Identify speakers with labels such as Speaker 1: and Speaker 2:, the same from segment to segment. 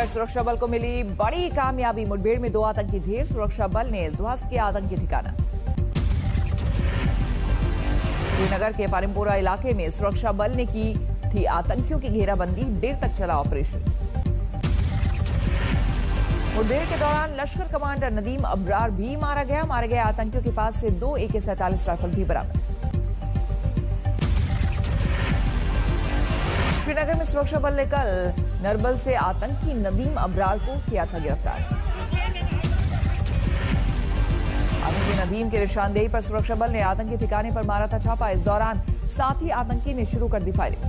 Speaker 1: श्रीनगर सुरक्षा बल को मिली बड़ी कामयाबी। मुठभेड़ में 2 आतंकी ढेर, सुरक्षा बल ने ध्वस्त किया आतंकी ठिकाना। श्रीनगर के पारिमपोरा इलाके में सुरक्षा बल ने की थी आतंकियों की घेराबंदी, देर तक चला ऑपरेशन। मुठभेड़ के दौरान लश्कर कमांडर नदीम अबरार भी मारा गया। मारे गए आतंकियों के पास से 2 AK-47 राइफल भी बरामद। श्रीनगर में सुरक्षा बल ने कल नरबल से आतंकी नदीम अबरार को किया था गिरफ्तार। आतंकी नदीम के निशानदेही पर सुरक्षा बल ने आतंकी ठिकाने पर मारा था छापा। इस दौरान साथ ही आतंकी ने शुरू कर दी फायरिंग।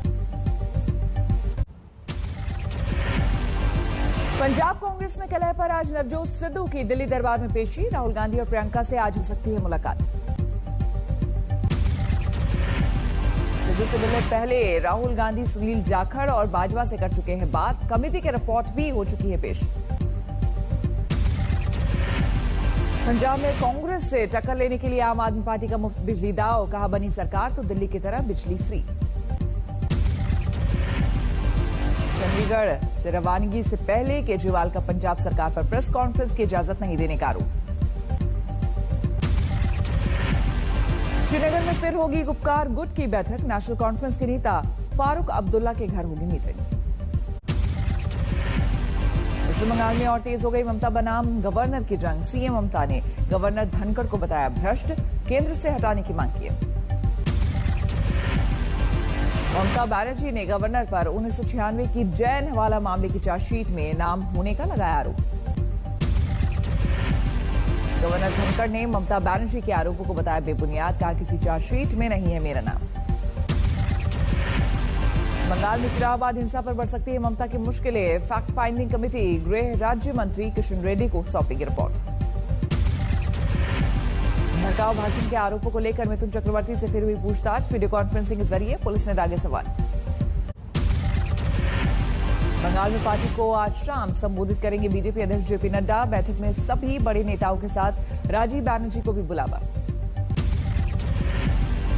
Speaker 1: पंजाब कांग्रेस में कलह पर आज नवजोत सिद्धू की दिल्ली दरबार में पेशी। राहुल गांधी और प्रियंका से आज हो सकती है मुलाकात। सिद्धू से मिलने पहले राहुल गांधी सुनील जाखड़ और बाजवा से कर चुके हैं बात। कमेटी की रिपोर्ट भी हो चुकी है पेश। पंजाब में कांग्रेस से टक्कर लेने के लिए आम आदमी पार्टी का मुफ्त बिजली दाव। कहा बनी सरकार तो दिल्ली की तरह बिजली फ्री। चंडीगढ़ से रवानगी से पहले केजरीवाल का पंजाब सरकार पर प्रेस कॉन्फ्रेंस की इजाजत नहीं देने का आरोप। श्रीनगर में फिर होगी गुपकार गुट की बैठक। नेशनल कॉन्फ्रेंस के नेता फारूक अब्दुल्ला के घर होगी मीटिंग। पश्चिम बंगाल में और तेज हो गई ममता बनाम गवर्नर की जंग। सीएम ममता ने गवर्नर धनखड़ को बताया भ्रष्ट, केंद्र से हटाने की मांग की। ममता बनर्जी ने गवर्नर पर 1996 की जैन हवाला मामले की चार्जशीट में नाम होने का लगाया आरोप। गवर्नर धनखड़ ने ममता बनर्जी के आरोपों को बताया बेबुनियाद। कहा किसी चार्जशीट में नहीं है मेरा नाम। बंगाल में चिराबाद हिंसा पर बढ़ सकती है ममता की मुश्किलें। फैक्ट फाइंडिंग कमेटी गृह राज्य मंत्री किशन रेड्डी को सौंपेगी रिपोर्ट। भड़काऊ भाषण के आरोपों को लेकर मिथुन चक्रवर्ती से फिर हुई पूछताछ। वीडियो कॉन्फ्रेंसिंग के जरिए पुलिस ने दागे सवाल। बंगाल में पार्टी को आज शाम संबोधित करेंगे बीजेपी अध्यक्ष जेपी नड्डा। बैठक में सभी बड़े नेताओं के साथ राजीव बनर्जी को भी बुलावा।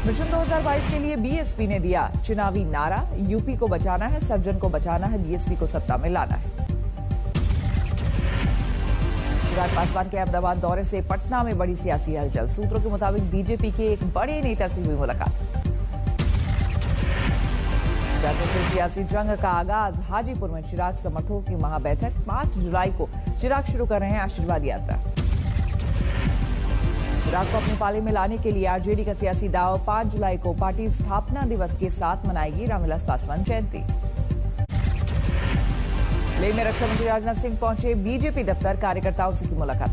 Speaker 1: मिशन 2022 के लिए बीएसपी ने दिया चुनावी नारा। यूपी को बचाना है, सर्जन को बचाना है, बीएसपी को सत्ता में लाना है। चिराग पासवान के अहमदाबाद दौरे से पटना में बड़ी सियासी हलचल। सूत्रों के मुताबिक बीजेपी के एक बड़े नेता से हुई मुलाकात। चाचा से सियासी जंग का आगाज। हाजीपुर में चिराग समर्थकों की महाबैठक। 5 जुलाई को चिराग शुरू कर रहे हैं आशीर्वाद यात्रा। चिराग को अपने पाले में लाने के लिए आरजेडी का सियासी दाव। 5 जुलाई को पार्टी स्थापना दिवस के साथ मनाएगी रामविलास पासवान जयंती। लेह में रक्षा मंत्री राजनाथ सिंह पहुंचे। बीजेपी दफ्तर, कार्यकर्ताओं से की मुलाकात।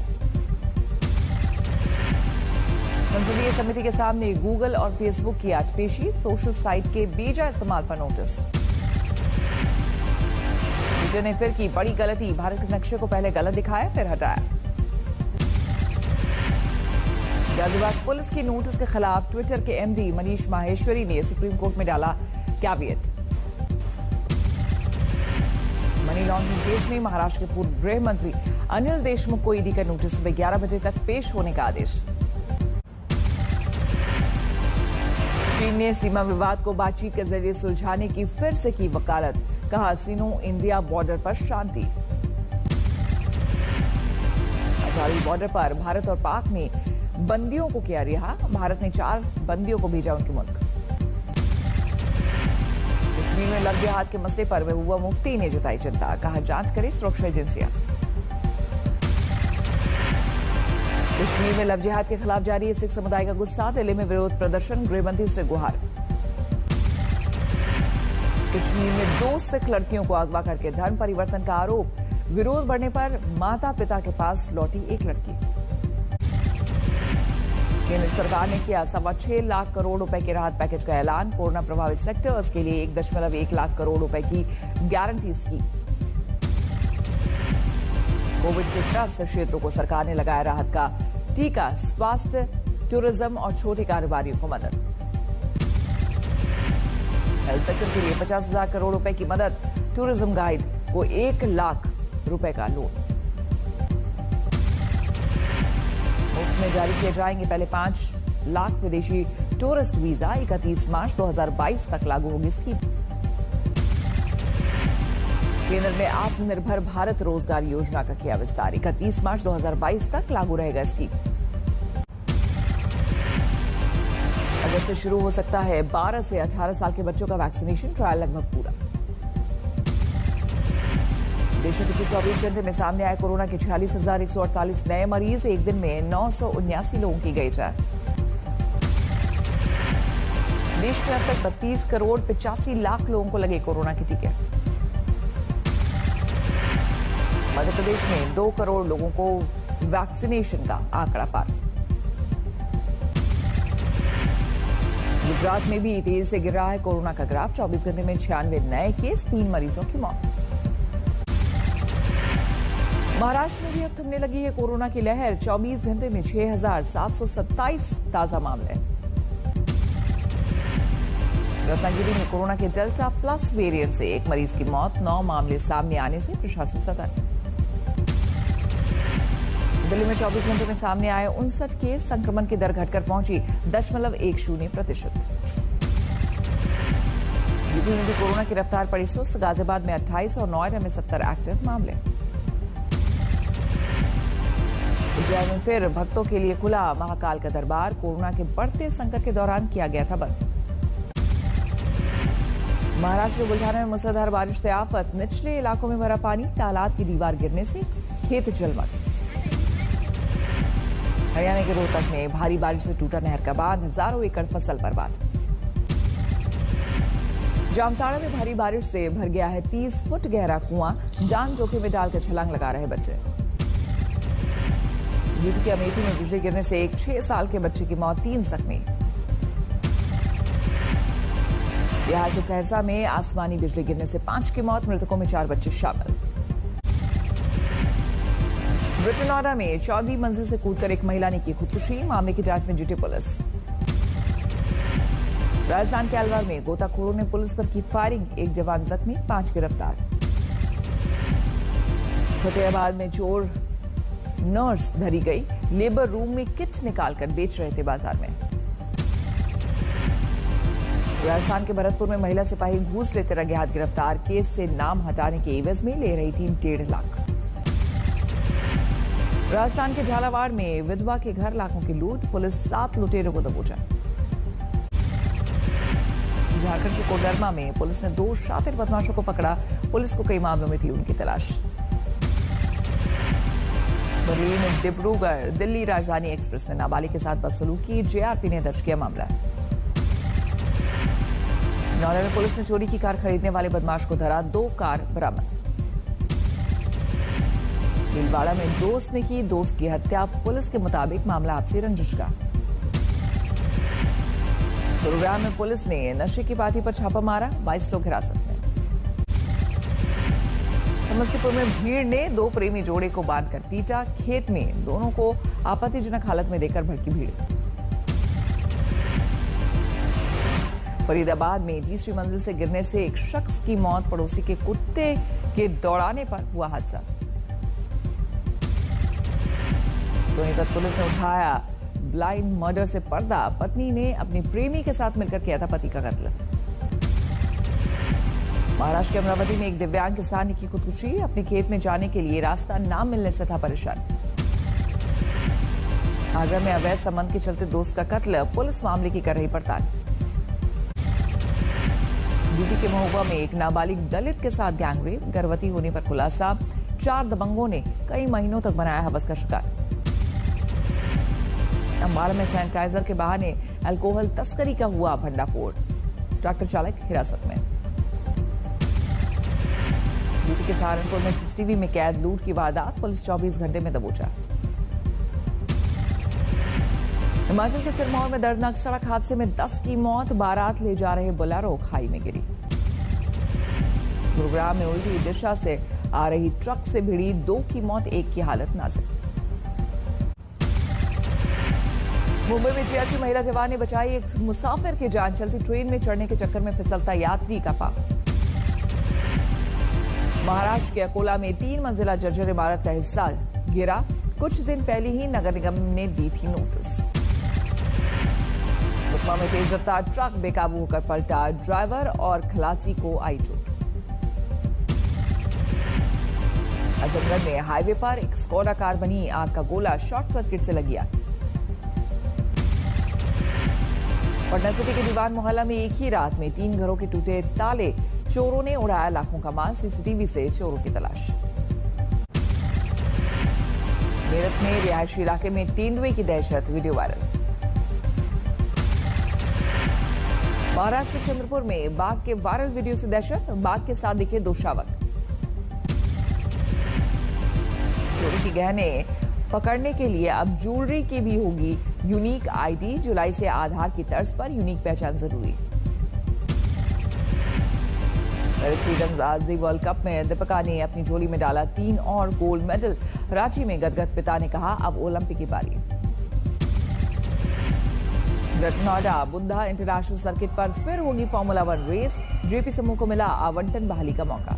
Speaker 1: संसदीय समिति के सामने गूगल और फेसबुक की आज पेशी। सोशल साइट के बेजा इस्तेमाल पर नोटिस। ट्विटर ने फिर की बड़ी गलती। भारत के नक्शे को पहले गलत दिखाया फिर हटाया। गाजियाबाद पुलिस की नोटिस के खिलाफ ट्विटर के एमडी मनीष माहेश्वरी ने सुप्रीम कोर्ट में डाला कैविएट। मनी लॉन्ड्रिंग केस में महाराष्ट्र के पूर्व गृह मंत्री अनिल देशमुख को ईडी का नोटिस सुबह 11 बजे तक पेश होने का आदेश। चीन ने सीमा विवाद को बातचीत के जरिए सुलझाने की फिर से की वकालत। कहा सिनो इंडिया बॉर्डर पर शांति। अटारी बॉर्डर पर भारत और पाक ने बंदियों को किया रिहा। भारत ने 4 बंदियों को भेजा उनके मुल्क। कश्मीर में लव जिहाद के मसले पर महबूबा मुफ्ती ने जताई चिंता। कहा जांच करें सुरक्षा एजेंसियां। कश्मीर में लव जिहाद के खिलाफ जारी है सिख समुदाय का गुस्सा। दिल्ली में विरोध प्रदर्शन, गृहमंत्री से गुहार। कश्मीर में 2 सिख लड़कियों को अगवा करके धर्म परिवर्तन का आरोप। विरोध बढ़ने पर माता पिता के पास लौटी एक लड़की। केंद्र सरकार ने किया 6.25 लाख करोड़ रुपए के राहत पैकेज का ऐलान। कोरोना प्रभावित सेक्टर्स के लिए 1.1 लाख करोड़ रुपए की गारंटी स्कीम। कोविड से त्रस्त क्षेत्रों को सरकार ने लगाया राहत का टीका। स्वास्थ्य, टूरिज्म और छोटे कारोबारियों को मदद। हेल्थ सेक्टर के लिए 50,000 करोड़ रुपए की मदद। टूरिज्म गाइड को 1 लाख रुपए का लोन। मुफ्त में जारी किए जाएंगे पहले 5 लाख विदेशी टूरिस्ट वीजा। 31 मार्च 2022 तक लागू होगी स्कीम। केंद्र ने आत्मनिर्भर भारत रोजगार योजना का किया विस्तार। 31 मार्च 2022 तक लागू रहेगा स्कीम। अगस्त से शुरू हो सकता है 12 से 18 साल के बच्चों का वैक्सीनेशन। ट्रायल लगभग पूरा। देश में पिछले 24 घंटे में सामने आए कोरोना के 46,148 नए मरीज। एक दिन में 979 लोगों की गई जान। देश में अब तक 32 करोड़ 85 लाख लोगों को लगे कोरोना के टीके। मध्य प्रदेश में 2 करोड़ लोगों को वैक्सीनेशन का आंकड़ा पार। गुजरात में भी तेजी से गिर रहा है कोरोना का ग्राफ। 24 घंटे में 96 नए केस, 3 मरीजों की मौत। महाराष्ट्र में भी अब थमने लगी है कोरोना की लहर। 24 घंटे में 6,727 ताजा मामले। रत्नागिरी में कोरोना के डेल्टा प्लस वेरिएंट से 1 मरीज की मौत। 9 मामले सामने आने से प्रशासन सतर्क। दिल्ली में 24 घंटे में सामने आए 59 केस। संक्रमण की दर घटकर पहुंची 0.10%। यूपी में भी कोरोना की रफ्तार पड़ी सुस्त। गाजियाबाद में 28 और नोएडा में 70 एक्टिव मामले। उज्जैन में फिर भक्तों के लिए खुला महाकाल का दरबार। कोरोना के बढ़ते संकट के दौरान किया गया था बंद। महाराष्ट्र के बुल्ढाना में मूसलाधार बारिश से आफत। निचले इलाकों में भरा पानी। तालाब की दीवार गिरने से खेत जलमग्न। हरियाणा के रोहतक में भारी बारिश से टूटा नहर का बांध। हजारों एकड़ फसल बर्बाद। जामताड़ा में भारी बारिश से भर गया है 30 फुट गहरा कुआं। जान जोखिम में डालकर छलांग लगा रहे बच्चे। यूपी के अमेठी में बिजली गिरने से एक 6 साल के बच्चे की मौत, 3 जख्मी। बिहार के सहरसा में आसमानी बिजली गिरने से 5 की मौत। मृतकों में 4 बच्चे शामिल। ब्रिटेन नोएडा में 14वीं मंजिल से कूदकर एक महिला ने की खुदकुशी। मामले की जांच में जुटी पुलिस। राजस्थान के अलवर में गोताखोरों ने पुलिस पर की फायरिंग। 1 जवान जख्मी, 5 गिरफ्तार। फतेहाबाद में चोर नर्स धरी गई। लेबर रूम में किट निकालकर बेच रहे थे बाजार में। राजस्थान के भरतपुर में महिला सिपाही घूस लेते रंगे हाथ गिरफ्तार। केस से नाम हटाने के एवज में ले रही थी 1.5 लाख। राजस्थान के झालावाड़ में विधवा के घर लाखों की लूट। पुलिस 7 लुटेरों को दबोचा। झारखंड के कोडरमा में पुलिस ने 2 शातिर बदमाशों को पकड़ा। पुलिस को कई मामलों में थी उनकी तलाश। बरेली डिब्रूगढ़ दिल्ली राजधानी एक्सप्रेस में नाबालिग के साथ बदसलूकी। जेआरपी ने दर्ज किया मामला। नोएडा में पुलिस ने चोरी की कार खरीदने वाले बदमाश को धरा। 2 कार बरामद। भीलवाड़ा में दोस्त ने की दोस्त की हत्या। पुलिस के मुताबिक मामला आपसी रंजिश का। गुरुग्राम में पुलिस ने नशे की पार्टी पर छापा मारा। 22 लोग हिरासत में। समस्तीपुर में भीड़ ने 2 प्रेमी जोड़े को बांधकर पीटा। खेत में दोनों को आपत्तिजनक हालत में देखकर भड़की भीड़। फरीदाबाद में तीसरी मंजिल से गिरने से एक शख्स की मौत। पड़ोसी के कुत्ते के दौड़ाने पर हुआ हादसा। सोनीपत पुलिस ने उठाया ब्लाइंड मर्डर से पर्दा। पत्नी ने अपने प्रेमी के साथ मिलकर किया था पति का कत्ल। महाराष्ट्र के अमरावती में एक दिव्यांग किसान ने की खुदकुशी। अपने खेत में जाने के लिए रास्ता ना मिलने से था परेशान। आगरा में अवैध संबंध के चलते दोस्त का कत्ल। पुलिस मामले की कर रही पड़ताल। यूपी के महोबा में एक नाबालिग दलित के साथ गैंगरेप। गर्भवती होने पर खुलासा। 4 दबंगों ने कई महीनों तक बनाया हवस का शिकार। अंबाला में सैनिटाइजर के बहाने अल्कोहल तस्करी का हुआ भंडाफोड़। ट्रैक्टर चालक हिरासत में। यूपी के सहारनपुर में सीसीटीवी में कैद लूट की वारदात। पुलिस 24 घंटे में दबोचा। हिमाचल के सिरमौर में दर्दनाक सड़क हादसे में 10 की मौत। बारात ले जा रहे बोलेरो खाई में गिरी। गुरुग्राम में उल्टी दिशा से आ रही ट्रक से भिड़ी 2 की मौत, 1 की हालत नाजुक। मुंबई में जेआरपी महिला जवान ने बचाई एक मुसाफिर की जान। चलती ट्रेन में चढ़ने के चक्कर में फिसलता यात्री का पांव। महाराष्ट्र के अकोला में 3 मंजिला जर्जर इमारत का हिस्सा गिरा। कुछ दिन पहले ही नगर निगम ने दी थी नोटिस। सुकमा में तेज रफ्तार ट्रक बेकाबू होकर पलटा। ड्राइवर और खलासी को आई चोट। आजमगढ़ में हाईवे पर एक स्कोडा कार बनी आग का गोला शॉर्ट सर्किट से लगी आग। पटना सिटी के दीवान मोहल्ला में एक ही रात में 3 घरों के टूटे ताले, चोरों ने उड़ाया लाखों का माल, सीसीटीवी से चोरों की तलाश। मेरठ में रिहायशी इलाके में तेंदुए की दहशत, वीडियो वायरल। महाराष्ट्र के चंद्रपुर में बाघ के वायरल वीडियो से दहशत, बाघ के साथ दिखे 2 शावक। चोरी के गहने पकड़ने के लिए अब ज्वेलरी की भी होगी यूनिक आईडी, जुलाई से आधार की तर्ज पर यूनिक पहचान जरूरी। रणजी वर्ल्ड कप में दीपिका ने अपनी झोली में डाला 3 और गोल्ड मेडल। रांची में गदगद पिता ने कहा, अब ओलंपिक की बारी। Greater Noida Buddha international circuit पर फिर होगी फॉर्मूला 1 रेस, जेपी समूह को मिला आवंटन बहाली का मौका।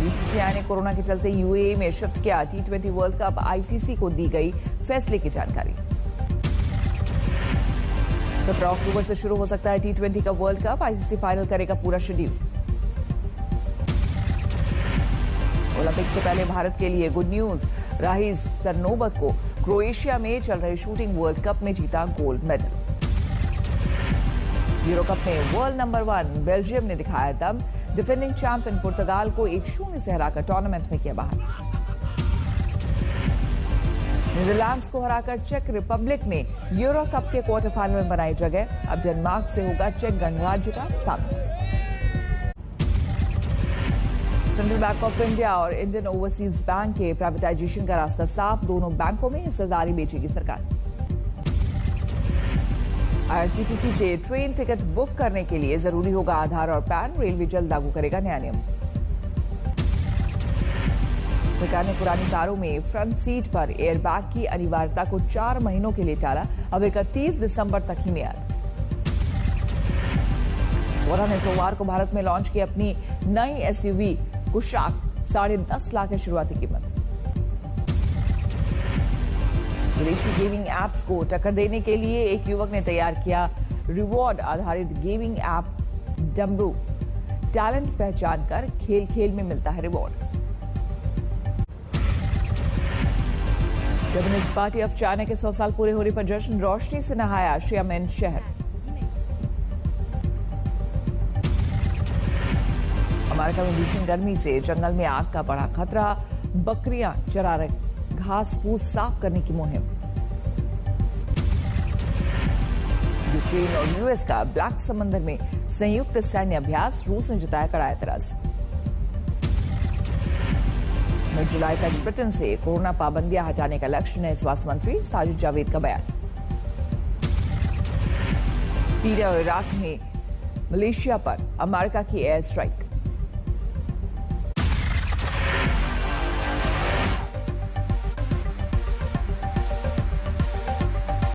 Speaker 1: बीसीसीआई ने कोरोना के चलते यूएई में शिफ्ट किया T20 वर्ल्ड कप, आईसीसी को दी गई फैसले की जानकारी। 17 अक्टूबर से शुरू हो सकता है T20 का वर्ल्ड कप, आईसीसी फाइनल करेगा पूरा शेड्यूल। ओलंपिक से पहले भारत के लिए गुड न्यूज, राही सरनोबत को क्रोएशिया में चल रहे शूटिंग वर्ल्ड कप में जीता गोल्ड मेडल। यूरो कप में वर्ल्ड नंबर 1 बेल्जियम ने दिखाया दम, डिफेंडिंग चैंपियन पुर्तगाल को 1-0 से हराकर टूर्नामेंट में किया बाहर। नीदरलैंड्स को हराकर चेक रिपब्लिक ने यूरो कप के क्वार्टर फाइनल में बनाई जगह, अब डेनमार्क से होगा चेक गणराज्य का सामना। सेंट्रल बैंक ऑफ इंडिया और इंडियन ओवरसीज बैंक के प्राइवेटाइजेशन का रास्ता साफ, दोनों बैंकों में हिस्सेदारी बेचेगी सरकार। आईआरसीटीसी से ट्रेन टिकट बुक करने के लिए जरूरी होगा आधार और पैन, रेलवे जल्द लागू करेगा नया नियम। सरकार ने पुरानी कारों में फ्रंट सीट पर एयरबैग की अनिवार्यता को 4 महीनों के लिए टाला, अब 31 दिसंबर तक ही मियाद। स्वरा ने सोमवार को भारत में लॉन्च की अपनी नई एसयूवी कुशाक, 10.5 लाख है शुरुआती कीमत। विदेशी गेमिंग एप्स को टक्कर देने के लिए एक युवक ने तैयार किया रिवॉर्ड आधारित गेमिंग ऐप डम्बरू। टैलेंट पहचान कर खेल खेल में मिलता है reward. Communist party of China के 100 साल पूरे होने पर जश्न, रोशनी से नहाया शियामेन शहर। अमेरिका में भीषण गर्मी से जंगल में आग का बड़ा खतरा, बकरियां चरा रही, घास फूस साफ करने की मुहिम। यूक्रेन और यूएस का ब्लैक समंदर में संयुक्त सैन्य अभ्यास, रूस ने जताया कड़ा एतराज। मिड जुलाई तक ब्रिटेन से कोरोना पाबंदियां हटाने का लक्ष्य, नए स्वास्थ्य मंत्री साजिद जावेद का बयान। सीरिया और इराक में मलेशिया पर अमेरिका की एयर स्ट्राइक।